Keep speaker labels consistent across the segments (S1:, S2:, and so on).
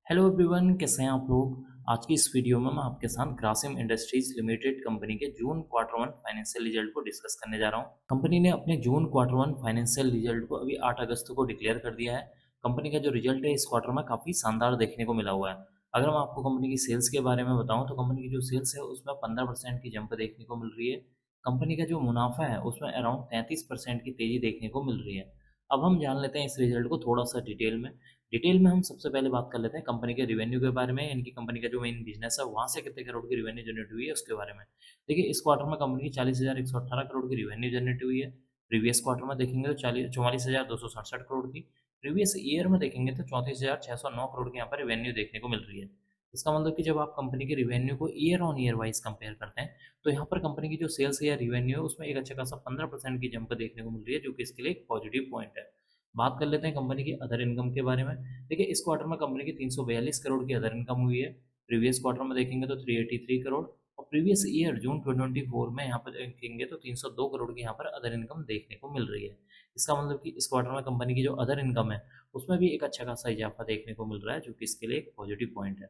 S1: Hello everyone, कैसे हैं आप लोग। आज की इस वीडियो में मैं आपके साथ ग्रासिम इंडस्ट्रीज लिमिटेड कंपनी के जून क्वार्टर वन फाइनेंशियल रिजल्ट को डिस्कस करने जा रहा हूं। कंपनी ने अपने जून क्वार्टर वन फाइनेंशियल रिजल्ट को अभी 8 अगस्त को डिक्लेयर कर दिया है। कंपनी का जो रिजल्ट है इस क्वार्टर में काफ़ी शानदार देखने को मिला हुआ है। अगर मैं आपको कंपनी की सेल्स के बारे में बताऊँ तो कंपनी की जो सेल्स है उसमें 15% की जंप देखने को मिल रही है। कंपनी का जो मुनाफा है उसमें अराउंड 33% की तेज़ी देखने को मिल रही है। अब हम जान लेते हैं इस रिजल्ट को थोड़ा सा डिटेल में हम सबसे पहले बात कर लेते हैं कंपनी के रिवेन्यू के बारे में, यानी कि कंपनी का जो मेन बिजनेस है वहाँ से कितने करोड़ की रिवेन्यू जनरेट हुई है उसके बारे में। देखिए, इस क्वार्टर में कंपनी की 40,118 करोड़ की रिवेन्यू जनरेट हुई है। प्रीवियस क्वार्टर में देखेंगे तो 44,267 करोड़ थी। प्रीवियस ईयर में देखेंगे तो 34,609 करोड़ की यहाँ पर रिवेन्यू देखने को मिल रही है। इसका मतलब कि जब आप कंपनी की रिवेन्यू को year on year wise compare करते हैं तो यहाँ पर कंपनी की जो सेल्स या रिवेन्यू है उसमें एक अच्छा खासा 15% की जंप देखने को मिल रही है, जो कि इसके लिए एक पॉजिटिव पॉइंट है। बात कर लेते हैं कंपनी की अदर इनकम के बारे में। देखिए, इस क्वार्टर में कंपनी की 342 करोड़ की अदर इनकम हुई है। प्रीवियस क्वार्टर में देखेंगे तो 383 करोड़, और प्रीवियस ईयर जून 2024 में यहाँ पर देखेंगे तो 302 करोड़ की यहाँ पर अदर इनकम देखने को मिल रही है। इसका मतलब कि इस क्वार्टर में कंपनी की जो अदर इनकम है उसमें भी एक अच्छा खासा इजाफा देखने को मिल रहा है, जो कि इसके लिए एक पॉजिटिव पॉइंट है।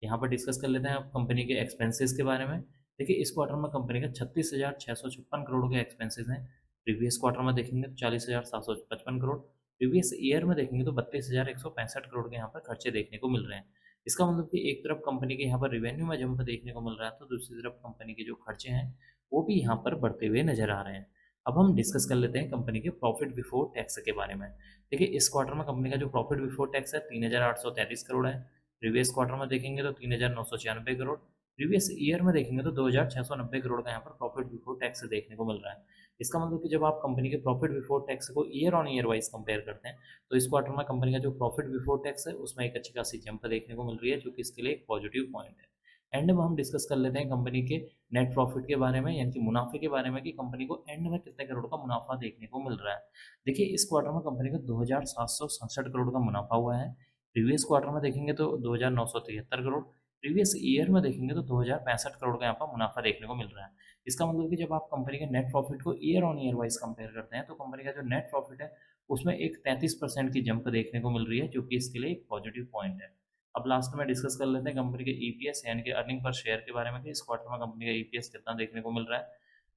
S1: यहाँ पर डिस्कस कर लेते हैं आप कंपनी के एक्सपेंसेस के बारे में। देखिए, इस क्वार्टर में कंपनी का 36,656 करोड़ के एक्सपेंसेस हैं। प्रीवियस क्वार्टर में देखेंगे तो 40,755 करोड़। प्रीवियस ईयर में देखेंगे तो 32,165 करोड़ के यहाँ पर खर्चे देखने को मिल रहे हैं। इसका मतलब कि एक तरफ कंपनी के यहाँ पर रिवेन्यू में जंप देखने को मिल रहा है, तो दूसरी तरफ कंपनी के जो खर्चे हैं वो भी यहाँ पर बढ़ते हुए नजर आ रहे हैं। अब हम डिस्कस कर लेते हैं कंपनी के प्रॉफिट बिफोर टैक्स के बारे में। देखिए, इस क्वार्टर में कंपनी का जो प्रॉफिट बिफोर टैक्स है 3,833 करोड़ है। प्रीवियस क्वार्टर में देखेंगे तो 3,996 करोड़। प्रीवियस ईयर में देखेंगे तो 2,690 करोड़ का यहाँ पर प्रॉफिट बिफोर टैक्स देखने को मिल रहा है। इसका मतलब कि जब आप कंपनी के प्रॉफिट बिफोर टैक्स को year on year wise compare करते हैं तो इस क्वार्टर में कंपनी का जो प्रॉफिट बिफोर टैक्स है उसमें एक अच्छी खासी जंप देखने को मिल रही है, जो कि इसके लिए एक पॉजिटिव पॉइंट है। एंड में हम डिस्कस कर लेते हैं कंपनी के नेट प्रॉफिट के बारे में, यानी कि मुनाफे के बारे में, कि कंपनी को एंड में कितने करोड़ का मुनाफा देखने को मिल रहा है। देखिए, इस क्वार्टर में कंपनी का 2,767 करोड़ का मुनाफा हुआ है। प्रीवियस क्वार्टर में देखेंगे तो 2,973 करोड़। प्रीवियस ईयर में देखेंगे तो 2,065 करोड़ का यहाँ पर मुनाफा देखने को मिल रहा है। इसका मतलब कि जब आप कंपनी के नेट प्रॉफिट को year on year wise compare करते हैं तो कंपनी का जो नेट प्रॉफिट है उसमें एक 33% की जंप देखने को मिल रही है, जो कि इसके लिए एक पॉजिटिव पॉइंट है। अब लास्ट में डिस्कस कर लेते हैं कंपनी के ईपीएस यानी कि अर्निंग पर शेयर के बारे में, कि इस क्वार्टर में कंपनी का ईपीएस कितना देखने को मिल रहा है।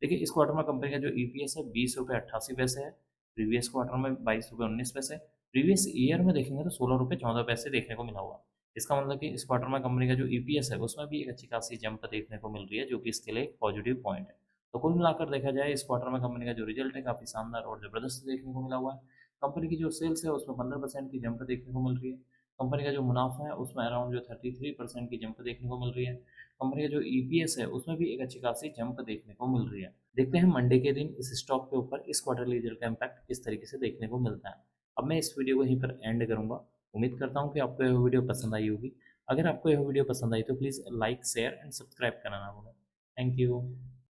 S1: देखिए, इस क्वार्टर में कंपनी का जो ईपीएस है 20 रुपये 88 पैसे है। प्रीवियस क्वार्टर में 22 रुपये 19 पैसे। प्रीवियस ईयर में देखेंगे तो 16 रुपये 14 पैसे देखने को मिला हुआ। इसका मतलब कि इस क्वार्टर में कंपनी का जो ईपीएस है उसमें भी एक अच्छी खासी जंप देखने को मिल रही है, जो कि इसके लिए एक पॉजिटिव पॉइंट है। तो कुल मिलाकर देखा जाए इस क्वार्टर में कंपनी का जो रिजल्ट है काफ़ी शानदार और ज़बरदस्त देखने को मिला हुआ है। कंपनी की जो सेल्स है उसमें 15% की जंप देखने को मिल रही है। कंपनी का जो मुनाफा है उसमें अराउंड जो 33% की जंप देखने को मिल रही है। कंपनी का जो ईपीएस है उसमें भी एक अच्छी खासी जंप देखने को मिल रही है। देखते हैं मंडे के दिन इस स्टॉक के ऊपर इस क्वार्टरली रिजल्ट का इम्पैक्ट किस तरीके से देखने को मिलता है। अब मैं इस वीडियो को यहीं पर एंड करूंगा। उम्मीद करता हूँ कि आपको यह वीडियो पसंद आई होगी। अगर आपको यह वीडियो पसंद आई तो please like share and subscribe करना ना भूलें। Thank you.